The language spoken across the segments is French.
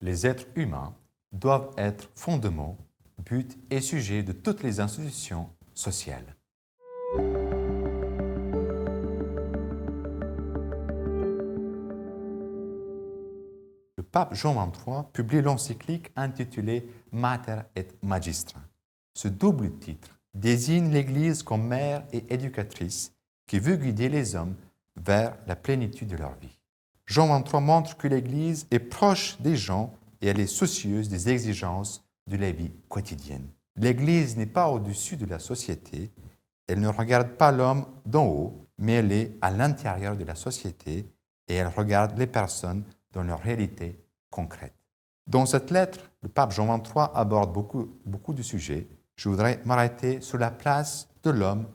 Les êtres humains doivent être fondement, but et sujet de toutes les institutions sociales. Le pape Jean XXIII publie l'encyclique intitulée Mater et Magistra. Ce double titre désigne l'Église comme mère et éducatrice qui veut guider les hommes vers la plénitude de leur vie. Jean XXIII montre que l'Église est proche des gens et elle est soucieuse des exigences de la vie quotidienne. L'Église n'est pas au-dessus de la société, elle ne regarde pas l'homme d'en haut, mais elle est à l'intérieur de la société et elle regarde les personnes dans leur réalité concrète. Dans cette lettre, le pape Jean XXIII aborde beaucoup de sujets. Je voudrais m'arrêter sur la place de l'homme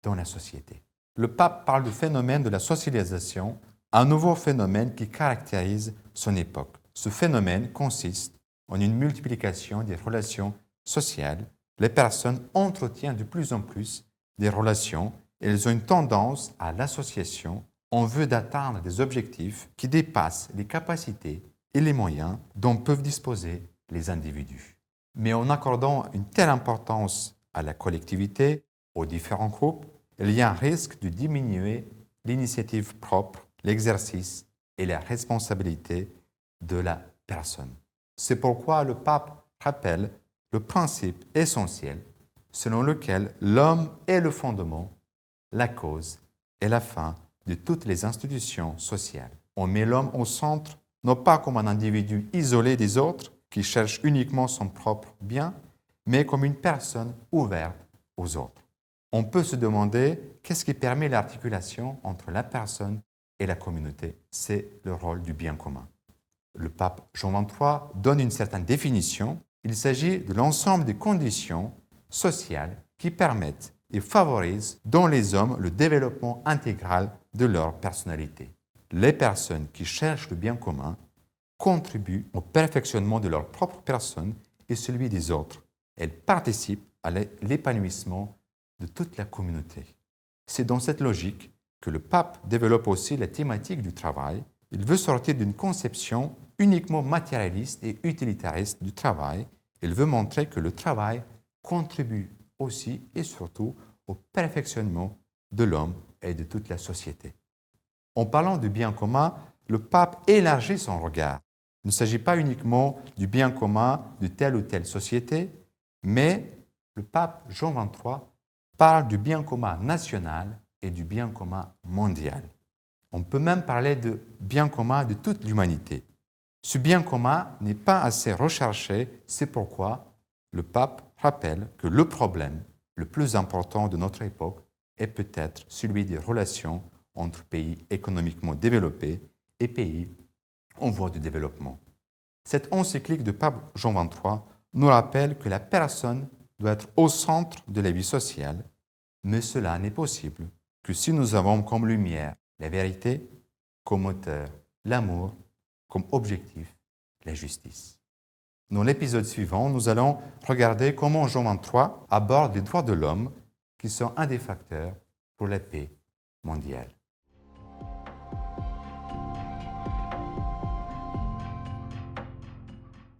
dans la société. Le pape parle du phénomène de la socialisation, un nouveau phénomène qui caractérise son époque. Ce phénomène consiste en une multiplication des relations sociales. Les personnes entretiennent de plus en plus des relations et elles ont une tendance à l'association en vue d'atteindre des objectifs qui dépassent les capacités et les moyens dont peuvent disposer les individus. Mais en accordant une telle importance à la collectivité, aux différents groupes, il y a un risque de diminuer l'initiative propre, l'exercice et la responsabilité de la personne. C'est pourquoi le pape rappelle le principe essentiel selon lequel l'homme est le fondement, la cause et la fin de toutes les institutions sociales. On met l'homme au centre, non pas comme un individu isolé des autres qui cherche uniquement son propre bien, mais comme une personne ouverte aux autres. On peut se demander qu'est-ce qui permet l'articulation entre la personne et la communauté. C'est le rôle du bien commun. Le pape Jean XXIII donne une certaine définition. Il s'agit de l'ensemble des conditions sociales qui permettent et favorisent dans les hommes le développement intégral de leur personnalité. Les personnes qui cherchent le bien commun contribuent au perfectionnement de leur propre personne et celui des autres. Elles participent à l'épanouissement de toute la communauté. C'est dans cette logique que le pape développe aussi la thématique du travail. Il veut sortir d'une conception uniquement matérialiste et utilitariste du travail. Il veut montrer que le travail contribue aussi et surtout au perfectionnement de l'homme et de toute la société. En parlant du bien commun, le pape élargit son regard. Il ne s'agit pas uniquement du bien commun de telle ou telle société, mais le pape Jean XXIII parle du bien commun national et du bien commun mondial. On peut même parler de bien commun de toute l'humanité. Ce bien commun n'est pas assez recherché, c'est pourquoi le pape rappelle que le problème le plus important de notre époque est peut-être celui des relations entre pays économiquement développés et pays en voie de développement. Cette encyclique de pape Jean XXIII nous rappelle que la personne doit être au centre de la vie sociale, mais cela n'est possible que si nous avons comme lumière la vérité, comme moteur l'amour, comme objectif la justice. Dans l'épisode suivant, nous allons regarder comment Jean XXIII aborde les droits de l'homme qui sont un des facteurs pour la paix mondiale.